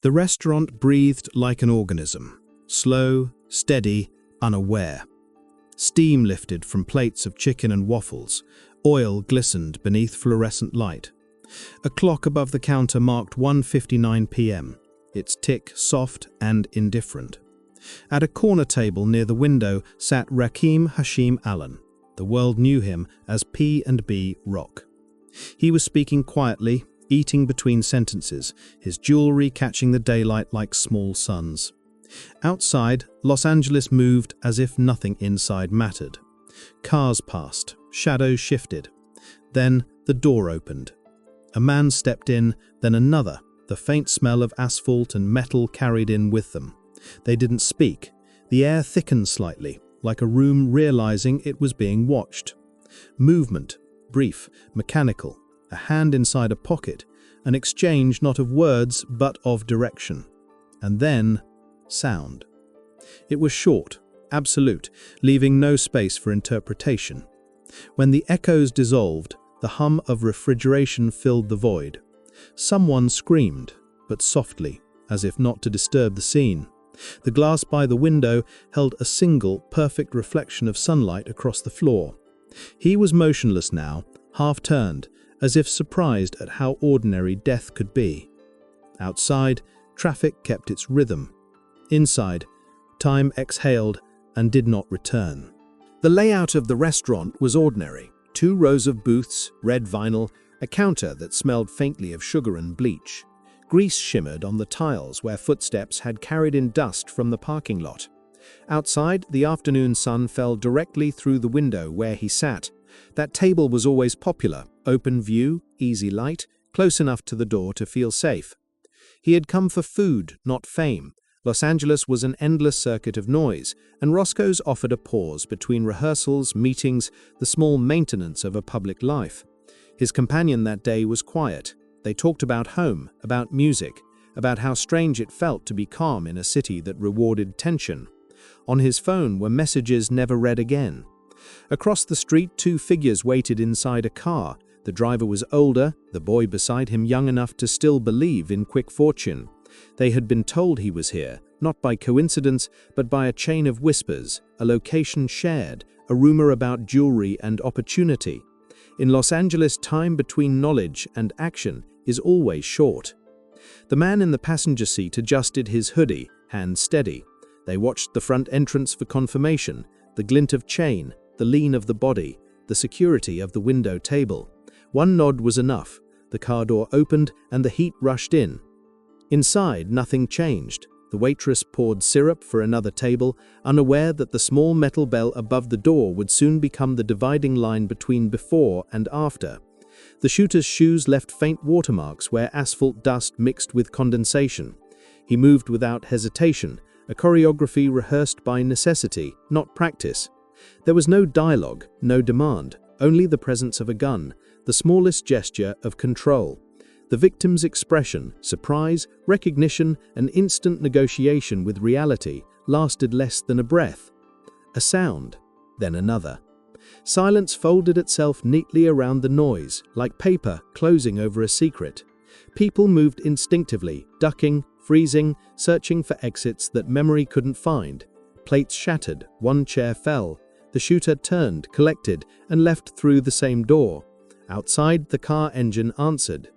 The restaurant breathed like an organism, slow, steady, unaware. Steam lifted from plates of chicken and waffles. Oil glistened beneath fluorescent light. A clock above the counter marked 1:59 p.m., its tick soft and indifferent. At a corner table near the window sat Rakim Hashim Allen. The world knew him as PnB Rock. He was speaking quietly, eating between sentences, his jewelry catching the daylight like small suns. Outside, Los Angeles moved as if nothing inside mattered. Cars passed, shadows shifted. Then the door opened. A man stepped in, then another, the faint smell of asphalt and metal carried in with them. They didn't speak. The air thickened slightly, like a room realizing it was being watched. Movement, brief, mechanical, a hand inside a pocket, an exchange not of words but of direction. And then, sound. It was short, absolute, leaving no space for interpretation. When the echoes dissolved, the hum of refrigeration filled the void. Someone screamed, but softly, as if not to disturb the scene. The glass by the window held a single, perfect reflection of sunlight across the floor. He was motionless now, half-turned, as if surprised at how ordinary death could be. Outside, traffic kept its rhythm. Inside, time exhaled and did not return. The layout of the restaurant was ordinary. 2 rows of booths, red vinyl, a counter that smelled faintly of sugar and bleach. Grease shimmered on the tiles where footsteps had carried in dust from the parking lot. Outside, the afternoon sun fell directly through the window where he sat. That table was always popular, open view, easy light, close enough to the door to feel safe. He had come for food, not fame. Los Angeles was an endless circuit of noise, and Roscoe's offered a pause between rehearsals, meetings, the small maintenance of a public life. His companion that day was quiet. They talked about home, about music, about how strange it felt to be calm in a city that rewarded tension. On his phone were messages never read again. Across the street, 2 figures waited inside a car. The driver was older, the boy beside him young enough to still believe in quick fortune. They had been told he was here, not by coincidence, but by a chain of whispers, a location shared, a rumor about jewelry and opportunity. In Los Angeles, time between knowledge and action is always short. The man in the passenger seat adjusted his hoodie, hands steady. They watched the front entrance for confirmation, the glint of chain, the lean of the body, the security of the window table. One nod was enough. The car door opened and the heat rushed in. Inside, nothing changed. The waitress poured syrup for another table, unaware that the small metal bell above the door would soon become the dividing line between before and after. The shooter's shoes left faint watermarks where asphalt dust mixed with condensation. He moved without hesitation, a choreography rehearsed by necessity, not practice. There was no dialogue, no demand, only the presence of a gun, the smallest gesture of control. The victim's expression, surprise, recognition, and instant negotiation with reality lasted less than a breath. A sound, then another. Silence folded itself neatly around the noise, like paper closing over a secret. People moved instinctively, ducking, freezing, searching for exits that memory couldn't find. Plates shattered, one chair fell. The shooter turned, collected, and left through the same door. Outside, the car engine answered.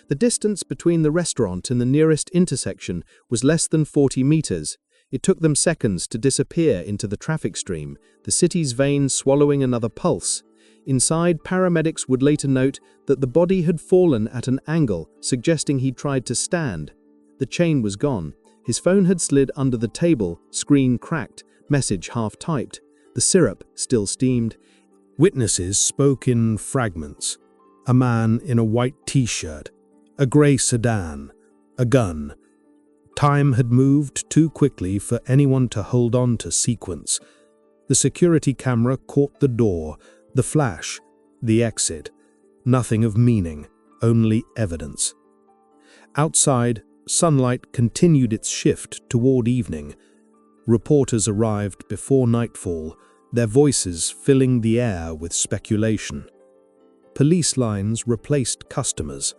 The distance between the restaurant and the nearest intersection was less than 40 meters. It took them seconds to disappear into the traffic stream, the city's veins swallowing another pulse. Inside, paramedics would later note that the body had fallen at an angle, suggesting he'd tried to stand. The chain was gone. His phone had slid under the table, screen cracked, message half-typed. The syrup still steamed. Witnesses spoke in fragments. A man in a white t-shirt, a grey sedan, a gun. Time had moved too quickly for anyone to hold on to sequence. The security camera caught the door, the flash, the exit. Nothing of meaning, only evidence. Outside, sunlight continued its shift toward evening. Reporters arrived before nightfall, their voices filling the air with speculation. Police lines replaced customers.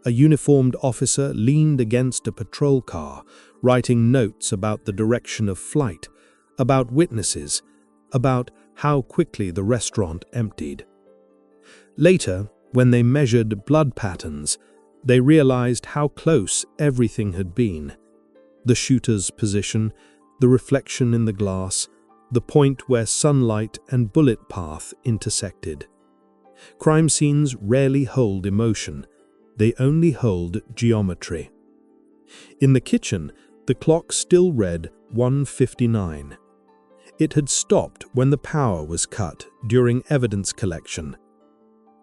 A uniformed officer leaned against a patrol car, writing notes about the direction of flight, about witnesses, about how quickly the restaurant emptied. Later, when they measured blood patterns, they realized how close everything had been. The shooter's position, the reflection in the glass, the point where sunlight and bullet path intersected. Crime scenes rarely hold emotion. They only hold geometry. In the kitchen, the clock still read 1:59. It had stopped when the power was cut during evidence collection.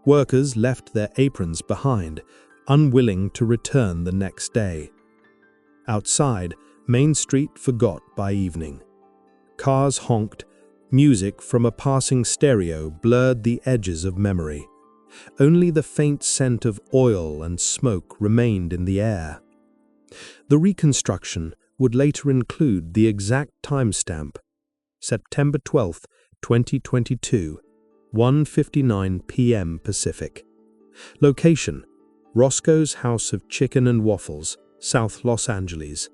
Workers left their aprons behind, unwilling to return the next day. Outside, Main Street forgot by evening. Cars honked, music from a passing stereo blurred the edges of memory. Only the faint scent of oil and smoke remained in the air. The reconstruction would later include the exact timestamp, September 12, 2022, 1:59 p.m. Pacific. Location: Roscoe's House of Chicken and Waffles, South Los Angeles.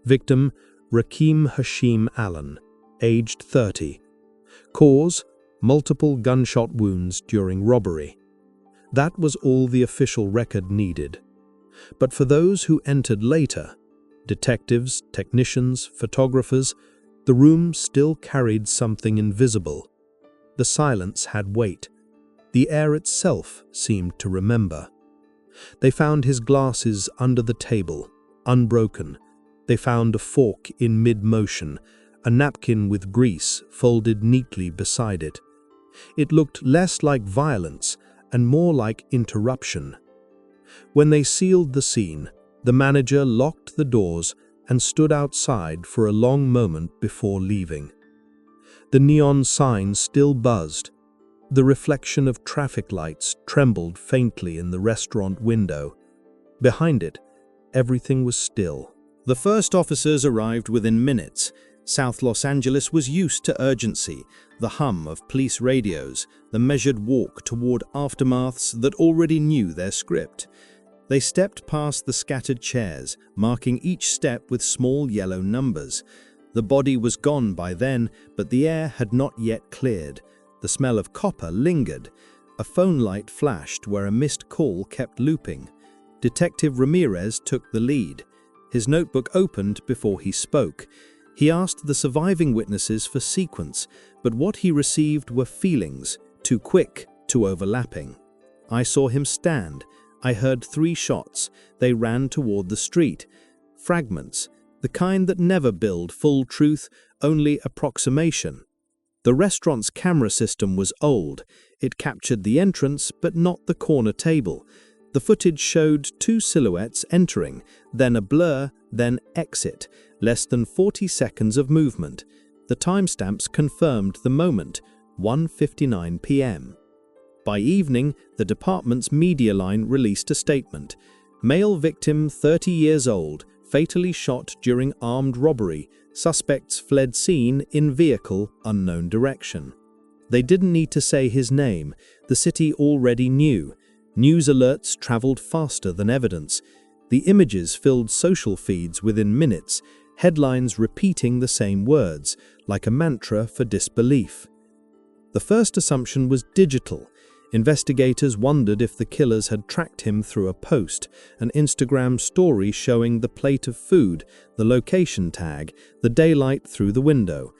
Victim: Rakeem Hashim Allen, aged 30. Cause: multiple gunshot wounds during robbery. That was all the official record needed. But for those who entered later, detectives, technicians, photographers, the room still carried something invisible. The silence had weight. The air itself seemed to remember. They found his glasses under the table, unbroken. They found a fork in mid-motion, a napkin with grease folded neatly beside it. It looked less like violence and more like interruption. When they sealed the scene, the manager locked the doors and stood outside for a long moment before leaving. The neon sign still buzzed. The reflection of traffic lights trembled faintly in the restaurant window. Behind it, everything was still. The first officers arrived within minutes. South Los Angeles was used to urgency, the hum of police radios, the measured walk toward aftermaths that already knew their script. They stepped past the scattered chairs, marking each step with small yellow numbers. The body was gone by then, but the air had not yet cleared. The smell of copper lingered. A phone light flashed where a missed call kept looping. Detective Ramirez took the lead. His notebook opened before he spoke. He asked the surviving witnesses for sequence, but what he received were feelings, too quick, too overlapping. I saw him stand. I heard 3 shots. They ran toward the street. Fragments, the kind that never build full truth, only approximation. The restaurant's camera system was old. It captured the entrance, but not the corner table. The footage showed 2 silhouettes entering, then a blur, then exit, less than 40 seconds of movement. The timestamps confirmed the moment, 1:59 p.m. By evening, the department's media line released a statement. Male victim, 30 years old, fatally shot during armed robbery. Suspects fled scene in vehicle, unknown direction. They didn't need to say his name. The city already knew. News alerts traveled faster than evidence. The images filled social feeds within minutes, headlines repeating the same words, like a mantra for disbelief. The first assumption was digital. Investigators wondered if the killers had tracked him through a post, an Instagram story showing the plate of food, the location tag, the daylight through the window.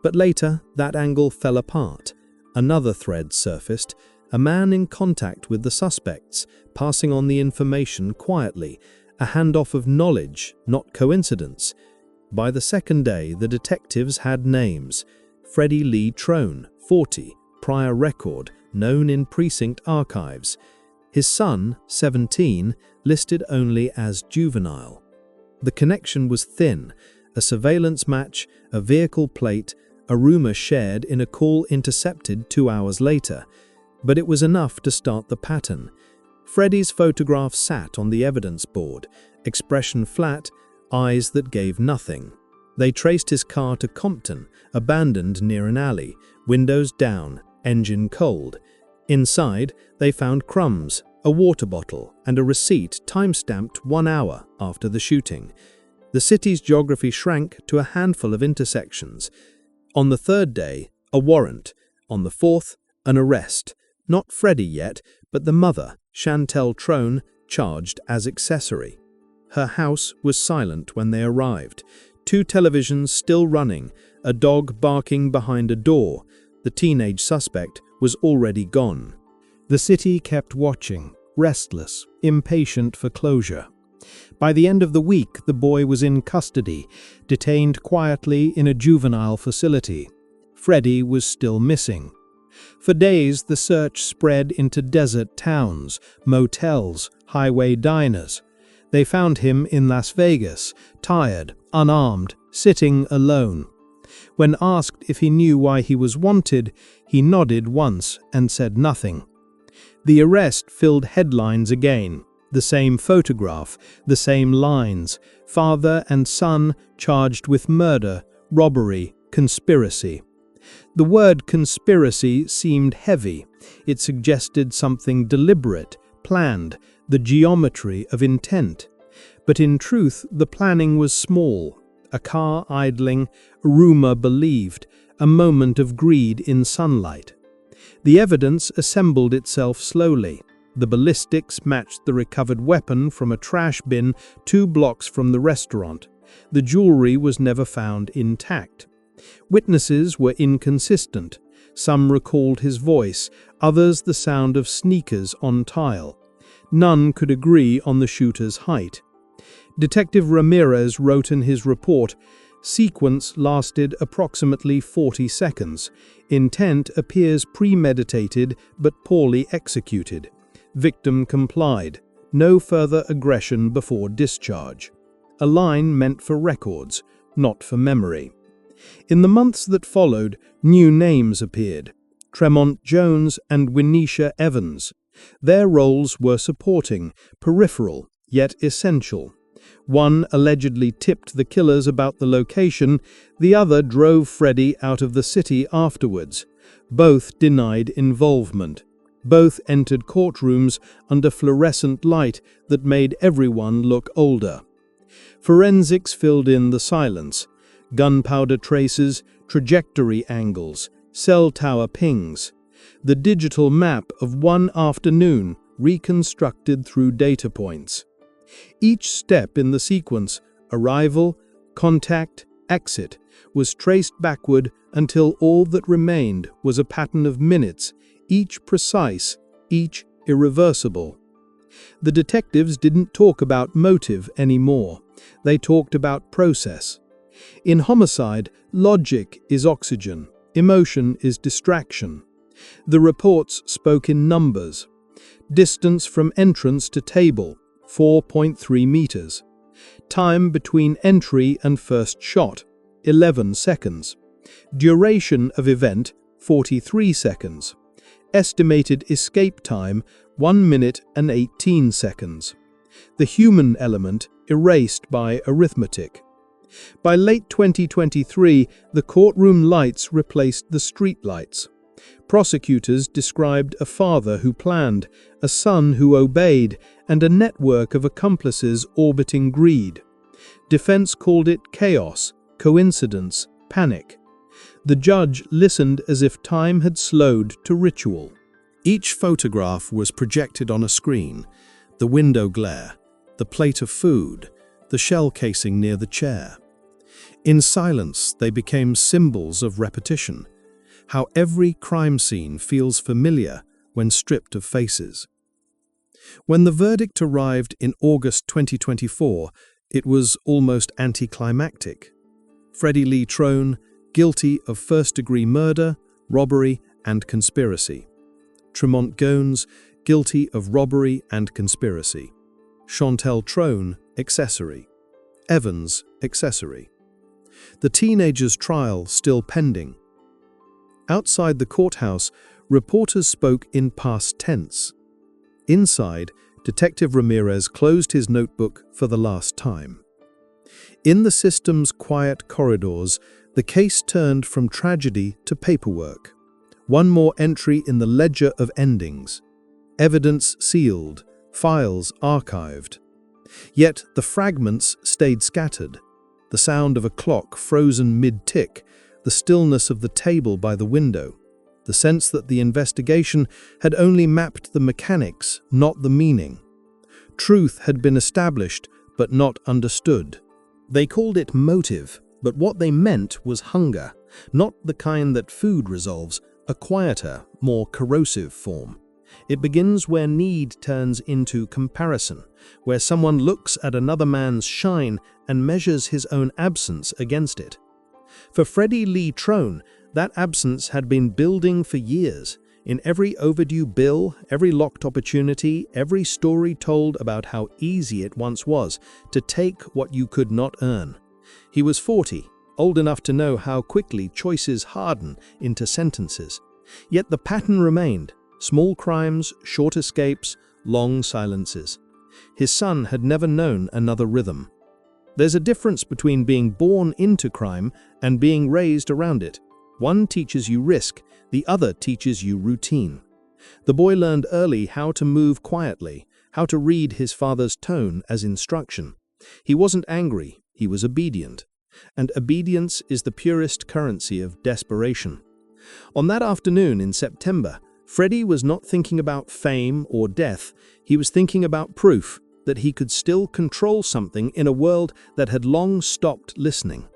But later, that angle fell apart. Another thread surfaced, a man in contact with the suspects, passing on the information quietly, a handoff of knowledge, not coincidence. By the second day, the detectives had names. Freddie Lee Trone, 40, prior record, known in precinct archives. His son, 17, listed only as juvenile. The connection was thin, a surveillance match, a vehicle plate, a rumor shared in a call intercepted 2 hours later. But it was enough to start the pattern. Freddie's photograph sat on the evidence board, expression flat, eyes that gave nothing. They traced his car to Compton, abandoned near an alley, windows down, engine cold. Inside, they found crumbs, a water bottle, and a receipt time-stamped 1 hour after the shooting. The city's geography shrank to a handful of intersections. On the third day, a warrant. On the fourth, an arrest. Not Freddie yet, but the mother, Chantel Trone, charged as accessory. Her house was silent when they arrived. 2 televisions still running, a dog barking behind a door. The teenage suspect was already gone. The city kept watching, restless, impatient for closure. By the end of the week, the boy was in custody, detained quietly in a juvenile facility. Freddie was still missing. For days, the search spread into desert towns, motels, highway diners. They found him in Las Vegas, tired, unarmed, sitting alone. When asked if he knew why he was wanted, he nodded once and said nothing. The arrest filled headlines again. The same photograph, the same lines. Father and son charged with murder, robbery, conspiracy. The word conspiracy seemed heavy. It suggested something deliberate, planned, the geometry of intent. But in truth, the planning was small. A car idling, a rumor believed, a moment of greed in sunlight. The evidence assembled itself slowly. The ballistics matched the recovered weapon from a trash bin 2 blocks from the restaurant. The jewelry was never found intact. Witnesses were inconsistent. Some recalled his voice, others the sound of sneakers on tile. None could agree on the shooter's height. Detective Ramirez wrote in his report, "Sequence lasted approximately 40 seconds. Intent appears premeditated but poorly executed. Victim complied. No further aggression before discharge." A line meant for records, not for memory. In the months that followed, new names appeared. Tremont Jones and Winesha Evans. Their roles were supporting, peripheral, yet essential. One allegedly tipped the killers about the location, the other drove Freddie out of the city afterwards. Both denied involvement. Both entered courtrooms under fluorescent light that made everyone look older. Forensics filled in the silence. Gunpowder traces, trajectory angles, cell tower pings. The digital map of one afternoon reconstructed through data points. Each step in the sequence, arrival, contact, exit, was traced backward until all that remained was a pattern of minutes, each precise, each irreversible. The detectives didn't talk about motive anymore. They talked about process. In homicide, logic is oxygen, emotion is distraction. The reports spoke in numbers. Distance from entrance to table, 4.3 meters. Time between entry and first shot, 11 seconds. Duration of event, 43 seconds. Estimated escape time, 1 minute and 18 seconds. The human element erased by arithmetic. By late 2023, the courtroom lights replaced the street lights. Prosecutors described a father who planned, a son who obeyed, and a network of accomplices orbiting greed. Defense called it chaos, coincidence, panic. The judge listened as if time had slowed to ritual. Each photograph was projected on a screen: the window glare, the plate of food, the shell casing near the chair. In silence, they became symbols of repetition, how every crime scene feels familiar when stripped of faces. When the verdict arrived in August 2024, it was almost anticlimactic. Freddie Lee Trone, guilty of first-degree murder, robbery, and conspiracy. Tremont Jones, guilty of robbery and conspiracy. Chantel Trone, accessory. Evans, accessory. The teenager's trial still pending. Outside the courthouse, reporters spoke in past tense. Inside, Detective Ramirez closed his notebook for the last time. In the system's quiet corridors, the case turned from tragedy to paperwork. One more entry in the ledger of endings. evidence sealed, files archived. Yet the fragments stayed scattered. The sound of a clock frozen mid-tick, the stillness of the table by the window, the sense that the investigation had only mapped the mechanics, not the meaning. Truth had been established, but not understood. They called it motive, but what they meant was hunger, not the kind that food resolves, a quieter, more corrosive form. It begins where need turns into comparison, where someone looks at another man's shine and measures his own absence against it. For Freddie Lee Trone, that absence had been building for years. In every overdue bill, every locked opportunity, every story told about how easy it once was to take what you could not earn. He was 40, old enough to know how quickly choices harden into sentences. Yet the pattern remained: small crimes, short escapes, long silences. His son had never known another rhythm. There's a difference between being born into crime and being raised around it. One teaches you risk, the other teaches you routine. The boy learned early how to move quietly, how to read his father's tone as instruction. He wasn't angry, he was obedient. And obedience is the purest currency of desperation. On that afternoon in September, Freddie was not thinking about fame or death, he was thinking about proof that he could still control something in a world that had long stopped listening.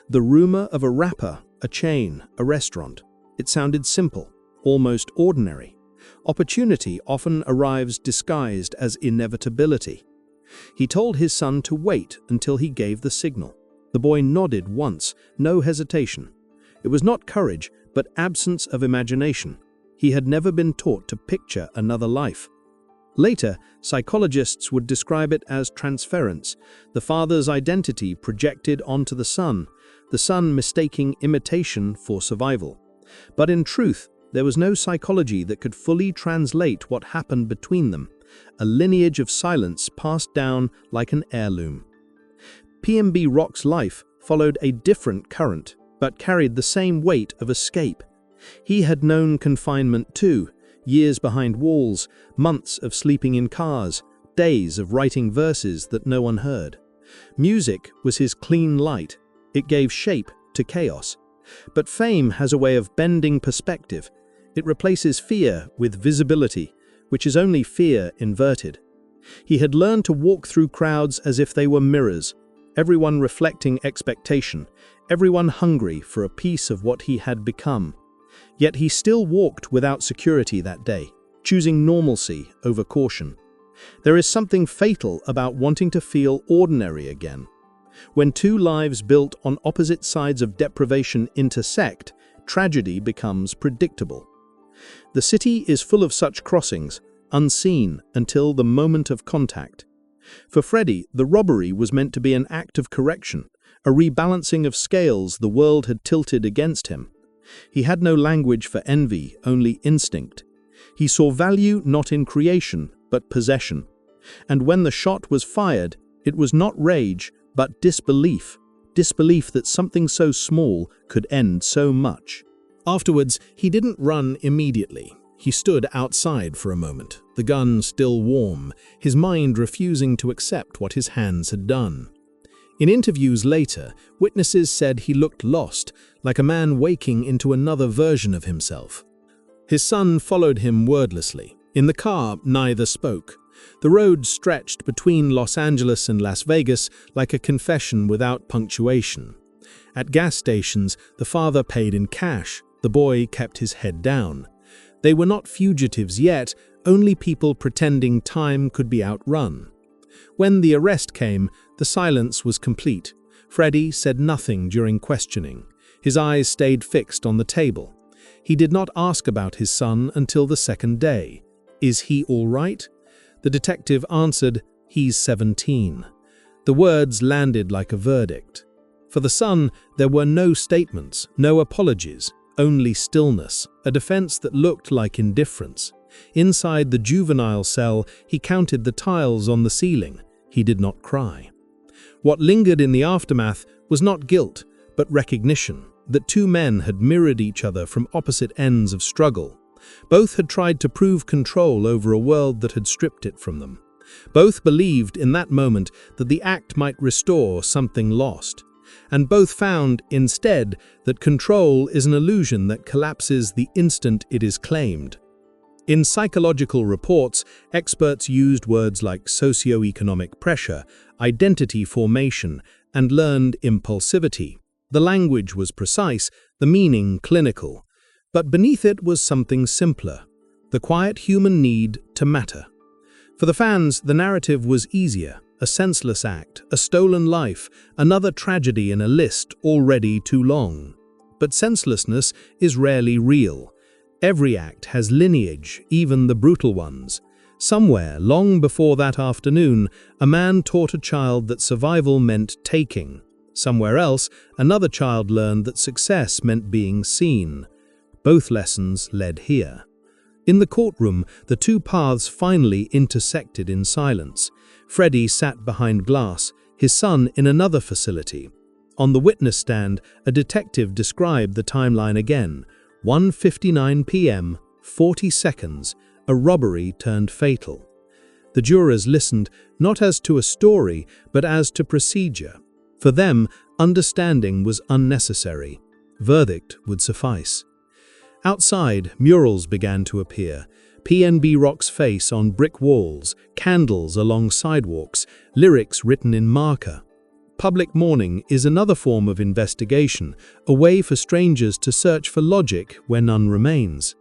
The rumor of a rapper, a chain, a restaurant. It sounded simple, almost ordinary. Opportunity often arrives disguised as inevitability. He told his son to wait until he gave the signal. The boy nodded once, no hesitation. It was not courage, but absence of imagination. He had never been taught to picture another life. Later, psychologists would describe it as transference, the father's identity projected onto the son mistaking imitation for survival. But in truth, there was no psychology that could fully translate what happened between them, a lineage of silence passed down like an heirloom. PnB Rock's life followed a different current, but carried the same weight of escape. He had known confinement too, years behind walls, months of sleeping in cars, days of writing verses that no one heard. Music was his clean light. It gave shape to chaos. But fame has a way of bending perspective. It replaces fear with visibility, which is only fear inverted. He had learned to walk through crowds as if they were mirrors, everyone reflecting expectation, everyone hungry for a piece of what he had become. Yet he still walked without security that day, choosing normalcy over caution. There is something fatal about wanting to feel ordinary again. When two lives built on opposite sides of deprivation intersect, tragedy becomes predictable. The city is full of such crossings, unseen until the moment of contact. For Freddie, the robbery was meant to be an act of correction, a rebalancing of scales the world had tilted against him. He had no language for envy, only instinct. He saw value not in creation, but possession. And when the shot was fired, it was not rage, but disbelief that something so small could end so much. Afterwards, he didn't run immediately. He stood outside for a moment, the gun still warm, his mind refusing to accept what his hands had done. In interviews later, witnesses said he looked lost, like a man waking into another version of himself. His son followed him wordlessly. In the car, neither spoke. The road stretched between Los Angeles and Las Vegas like a confession without punctuation. At gas stations, the father paid in cash. The boy kept his head down. They were not fugitives yet, only people pretending time could be outrun. When the arrest came, the silence was complete. Freddie said nothing during questioning. His eyes stayed fixed on the table. He did not ask about his son until the second day. "Is he all right?" The detective answered, "He's 17." The words landed like a verdict. For the son, there were no statements, no apologies, only stillness, a defense that looked like indifference. Inside the juvenile cell, he counted the tiles on the ceiling. He did not cry. What lingered in the aftermath was not guilt, but recognition that two men had mirrored each other from opposite ends of struggle. Both had tried to prove control over a world that had stripped it from them. Both believed in that moment that the act might restore something lost. And both found, instead, that control is an illusion that collapses the instant it is claimed. In psychological reports, experts used words like socioeconomic pressure, identity formation, and learned impulsivity. The language was precise, the meaning clinical. But beneath it was something simpler, the quiet human need to matter. For the fans, the narrative was easier, a senseless act, a stolen life, another tragedy in a list already too long. But senselessness is rarely real. Every act has lineage, even the brutal ones. Somewhere, long before that afternoon, a man taught a child that survival meant taking. Somewhere else, another child learned that success meant being seen. Both lessons led here. In the courtroom, the two paths finally intersected in silence. Freddie sat behind glass, his son in another facility. On the witness stand, a detective described the timeline again. 1:59 p.m., 40 seconds, a robbery turned fatal. The jurors listened not as to a story, but as to procedure. For them, understanding was unnecessary. Verdict would suffice. Outside, murals began to appear. PnB Rock's face on brick walls, candles along sidewalks, lyrics written in marker. Public mourning is another form of investigation, a way for strangers to search for logic where none remains.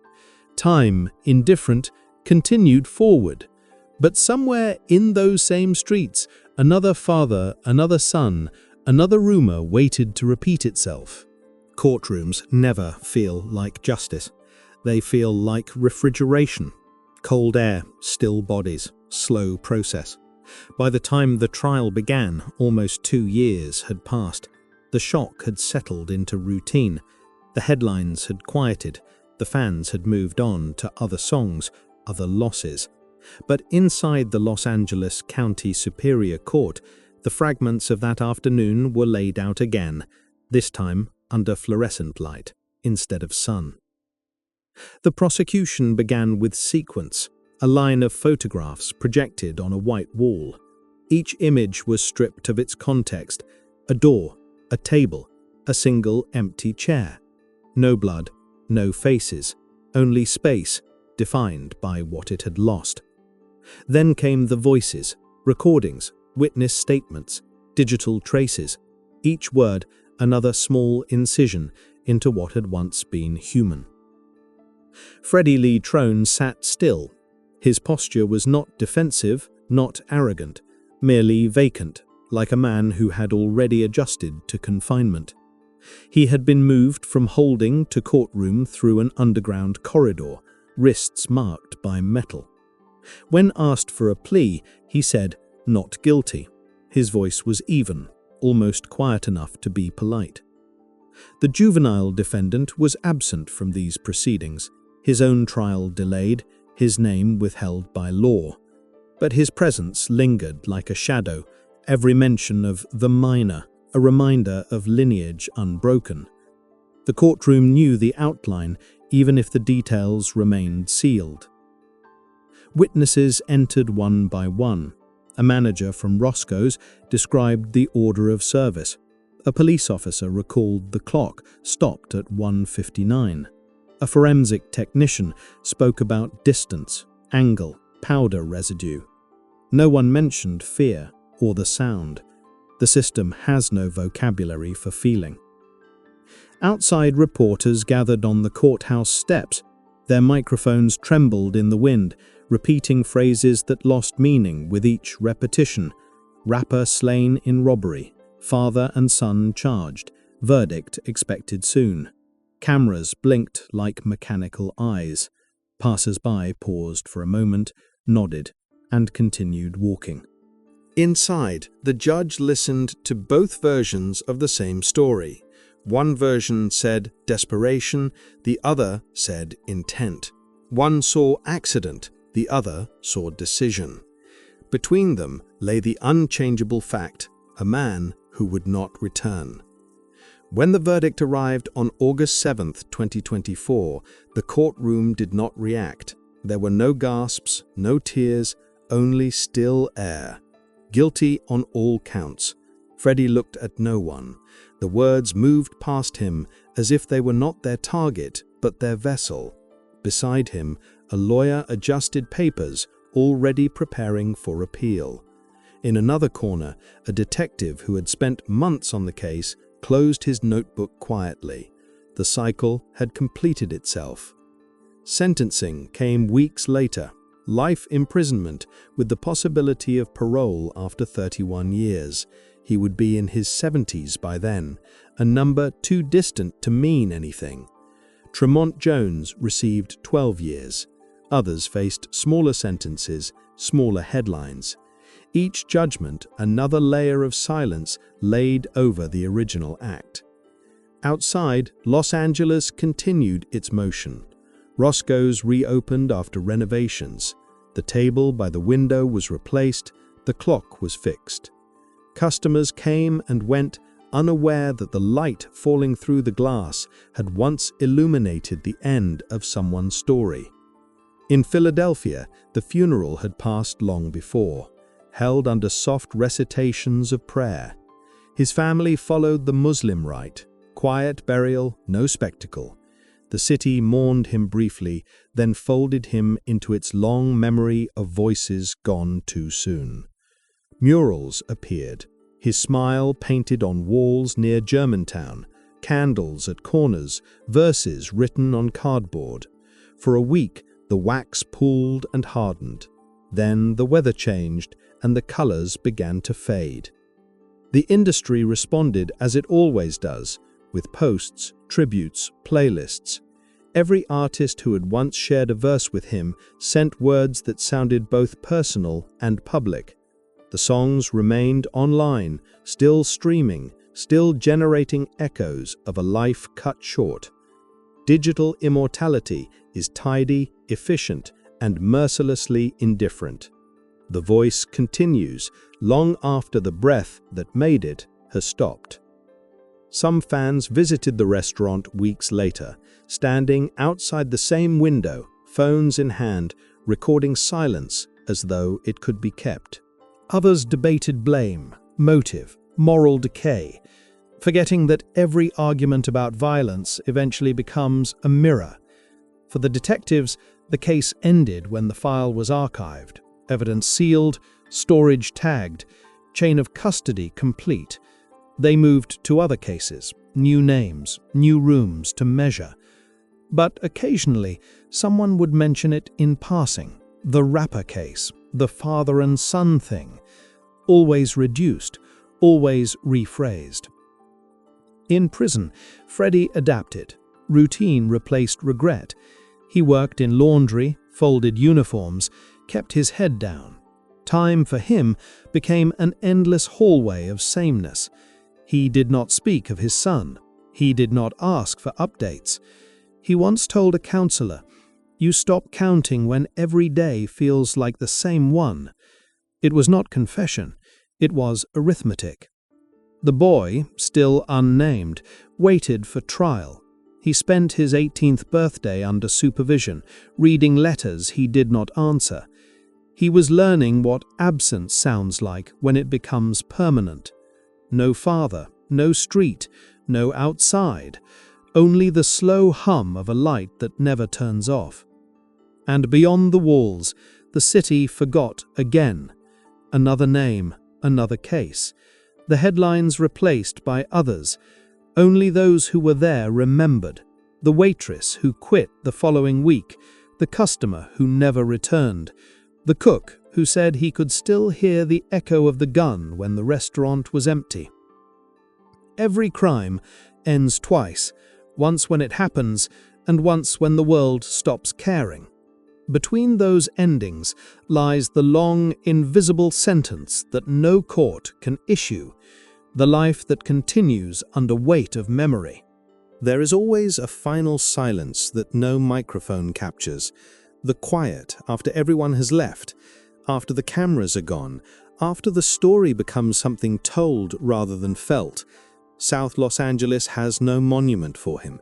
Time, indifferent, continued forward. But somewhere in those same streets, another father, another son, another rumor waited to repeat itself. Courtrooms never feel like justice. They feel like refrigeration. Cold air, still bodies, slow process. By the time the trial began, almost 2 years had passed. The shock had settled into routine. The headlines had quieted. The fans had moved on to other songs, other losses. But inside the Los Angeles County Superior Court, the fragments of that afternoon were laid out again, this time under fluorescent light instead of sun. The prosecution began with sequence, a line of photographs projected on a white wall. Each image was stripped of its context: a door, a table, a single empty chair. No blood, no faces, only space, defined by what it had lost. Then came the voices, recordings, witness statements, digital traces, each word another small incision into what had once been human. Freddie Lee Trone sat still. His posture was not defensive, not arrogant, merely vacant, like a man who had already adjusted to confinement. He had been moved from holding to courtroom through an underground corridor, wrists marked by metal. When asked for a plea, he said, "Not guilty." His voice was even, almost quiet enough to be polite. The juvenile defendant was absent from these proceedings, his own trial delayed, his name withheld by law. But his presence lingered like a shadow, every mention of the minor, a reminder of lineage unbroken. The courtroom knew the outline, even if the details remained sealed. Witnesses entered one by one. A manager from Roscoe's described the order of service. A police officer recalled the clock stopped at 1:59. A forensic technician spoke about distance, angle, powder residue. No one mentioned fear or the sound. The system has no vocabulary for feeling. Outside, reporters gathered on the courthouse steps. Their microphones trembled in the wind, repeating phrases that lost meaning with each repetition. Rapper slain in robbery. Father and son charged. Verdict expected soon. Cameras blinked like mechanical eyes. Passers-by paused for a moment, nodded, and continued walking. Inside, the judge listened to both versions of the same story. One version said desperation, the other said intent. One saw accident, the other saw decision. Between them lay the unchangeable fact, a man who would not return. When the verdict arrived on August 7, 2024, the courtroom did not react. There were no gasps, no tears, only still air. Guilty on all counts. Freddie looked at no one. The words moved past him as if they were not their target, but their vessel. Beside him, a lawyer adjusted papers, already preparing for appeal. In another corner, a detective who had spent months on the case closed his notebook quietly. The cycle had completed itself. Sentencing came weeks later. Life imprisonment with the possibility of parole after 31 years. He would be in his 70s by then, a number too distant to mean anything. Tremont Jones received 12 years. Others faced smaller sentences, smaller headlines. Each judgment, another layer of silence laid over the original act. Outside, Los Angeles continued its motion. Roscoe's reopened after renovations. The table by the window was replaced, the clock was fixed. Customers came and went, unaware that the light falling through the glass had once illuminated the end of someone's story. In Philadelphia, the funeral had passed long before, held under soft recitations of prayer. His family followed the Muslim rite, quiet burial, no spectacle. The city mourned him briefly, then folded him into its long memory of voices gone too soon. Murals appeared, his smile painted on walls near Germantown, candles at corners, verses written on cardboard. For a week, the wax pooled and hardened. Then the weather changed, and the colors began to fade. The industry responded as it always does, with posts, tributes, playlists. Every artist who had once shared a verse with him sent words that sounded both personal and public. The songs remained online, still streaming, still generating echoes of a life cut short. Digital immortality is tidy, efficient, and mercilessly indifferent. The voice continues long after the breath that made it has stopped. Some fans visited the restaurant weeks later, standing outside the same window, phones in hand, recording silence as though it could be kept. Others debated blame, motive, moral decay, forgetting that every argument about violence eventually becomes a mirror. For the detectives, the case ended when the file was archived, evidence sealed, storage tagged, chain of custody complete. They moved to other cases, new names, new rooms to measure. But occasionally, someone would mention it in passing. The rapper case, the father and son thing. Always reduced, always rephrased. In prison, Freddie adapted. Routine replaced regret. He worked in laundry, folded uniforms, kept his head down. Time for him became an endless hallway of sameness. He did not speak of his son. He did not ask for updates. He once told a counselor, "You stop counting when every day feels like the same one." It was not confession, it was arithmetic. The boy, still unnamed, waited for trial. He spent his 18th birthday under supervision, reading letters he did not answer. He was learning what absence sounds like when it becomes permanent. No father, no street, no outside, only the slow hum of a light that never turns off. And beyond the walls, the city forgot again. Another name, another case. The headlines replaced by others. Only those who were there remembered. The waitress who quit the following week, the customer who never returned, the cook who said he could still hear the echo of the gun when the restaurant was empty. Every crime ends twice, once when it happens and once when the world stops caring. Between those endings lies the long, invisible sentence that no court can issue, the life that continues under weight of memory. There is always a final silence that no microphone captures, the quiet after everyone has left, after the cameras are gone, after the story becomes something told rather than felt. South Los Angeles has no monument for him.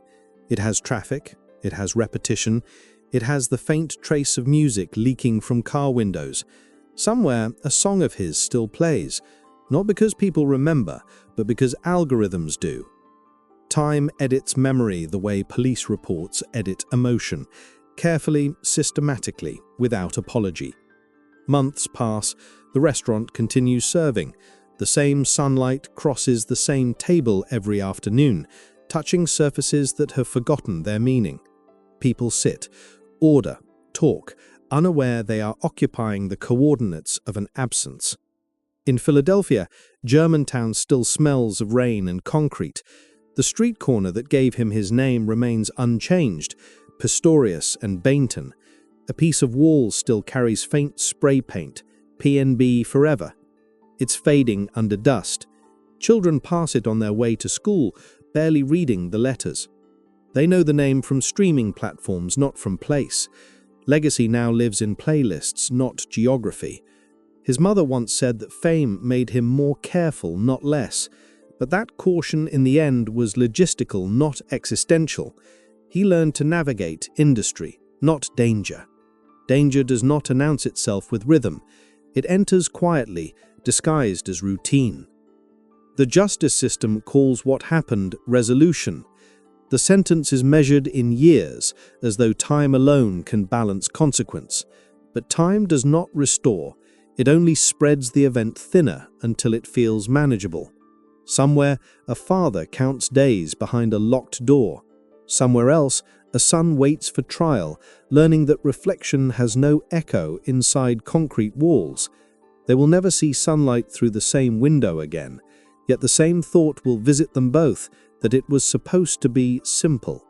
It has traffic, it has repetition, it has the faint trace of music leaking from car windows. Somewhere, a song of his still plays, not because people remember, but because algorithms do. Time edits memory the way police reports edit emotion, carefully, systematically, without apology. Months pass, the restaurant continues serving. The same sunlight crosses the same table every afternoon, touching surfaces that have forgotten their meaning. People sit, order, talk, unaware they are occupying the coordinates of an absence. In Philadelphia, Germantown still smells of rain and concrete. The street corner that gave him his name remains unchanged, Pistorius and Bainton. A piece of wall still carries faint spray paint, PnB forever. It's fading under dust. Children pass it on their way to school, barely reading the letters. They know the name from streaming platforms, not from place. Legacy now lives in playlists, not geography. His mother once said that fame made him more careful, not less. But that caution in the end was logistical, not existential. He learned to navigate industry, not danger. Danger does not announce itself with rhythm. It enters quietly, disguised as routine. The justice system calls what happened resolution. The sentence is measured in years, as though time alone can balance consequence. But time does not restore. It only spreads the event thinner until it feels manageable. Somewhere, a father counts days behind a locked door. Somewhere else, a son waits for trial, learning that reflection has no echo inside concrete walls. They will never see sunlight through the same window again, yet the same thought will visit them both, that it was supposed to be simple.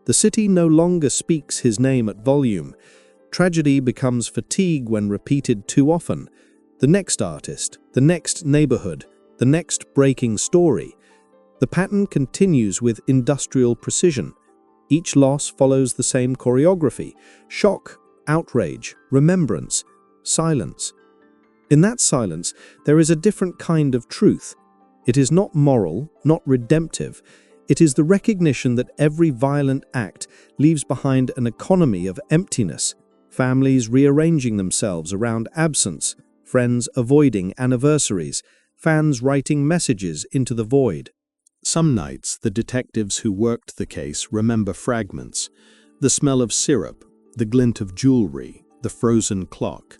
The city no longer speaks his name at volume. Tragedy becomes fatigue when repeated too often. The next artist, the next neighborhood, the next breaking story. The pattern continues with industrial precision. Each loss follows the same choreography: shock, outrage, remembrance, silence. In that silence, there is a different kind of truth. It is not moral, not redemptive. It is the recognition that every violent act leaves behind an economy of emptiness, families rearranging themselves around absence, friends avoiding anniversaries, fans writing messages into the void. Some nights, the detectives who worked the case remember fragments: the smell of syrup, the glint of jewelry, the frozen clock.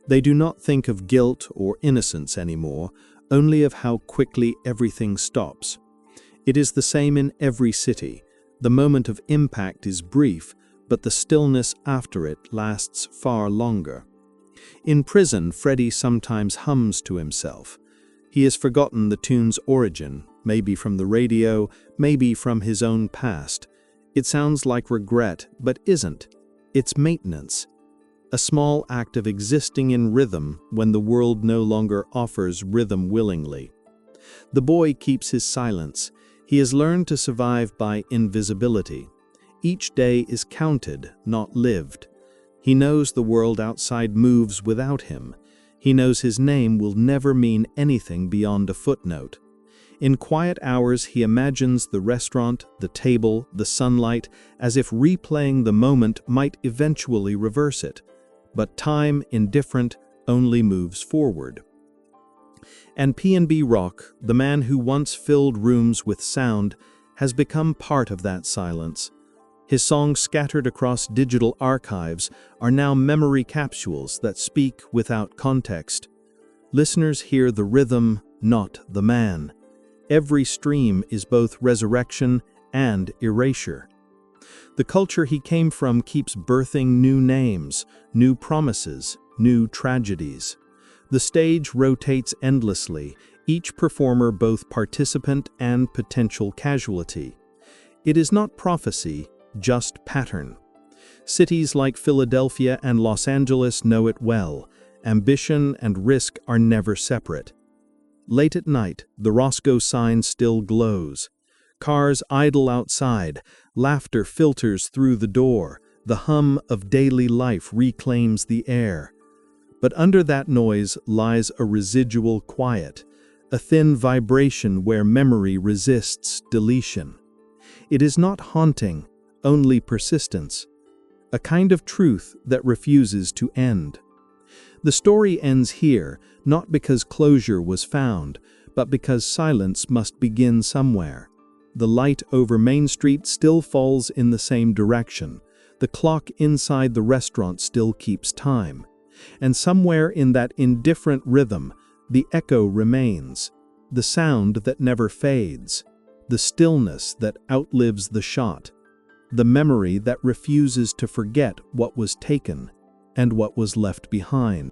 They do not think of guilt or innocence anymore, only of how quickly everything stops. It is the same in every city. The moment of impact is brief, but the stillness after it lasts far longer. In prison, Freddie sometimes hums to himself. He has forgotten the tune's origin, maybe from the radio, maybe from his own past. It sounds like regret, but isn't. It's maintenance. A small act of existing in rhythm when the world no longer offers rhythm willingly. The boy keeps his silence. He has learned to survive by invisibility. Each day is counted, not lived. He knows the world outside moves without him. He knows his name will never mean anything beyond a footnote. In quiet hours, he imagines the restaurant, the table, the sunlight, as if replaying the moment might eventually reverse it. But time, indifferent, only moves forward. And PnB Rock, the man who once filled rooms with sound, has become part of that silence. His songs scattered across digital archives are now memory capsules that speak without context. Listeners hear the rhythm, not the man. Every stream is both resurrection and erasure. The culture he came from keeps birthing new names, new promises, new tragedies. The stage rotates endlessly, each performer both participant and potential casualty. It is not prophecy, just pattern. Cities like Philadelphia and Los Angeles know it well. Ambition and risk are never separate. Late at night, the Roscoe sign still glows. Cars idle outside, laughter filters through the door, the hum of daily life reclaims the air. But under that noise lies a residual quiet, a thin vibration where memory resists deletion. It is not haunting, only persistence, a kind of truth that refuses to end. The story ends here, not because closure was found, but because silence must begin somewhere. The light over Main Street still falls in the same direction. The clock inside the restaurant still keeps time. And somewhere in that indifferent rhythm, the echo remains, the sound that never fades, the stillness that outlives the shot, the memory that refuses to forget what was taken and what was left behind.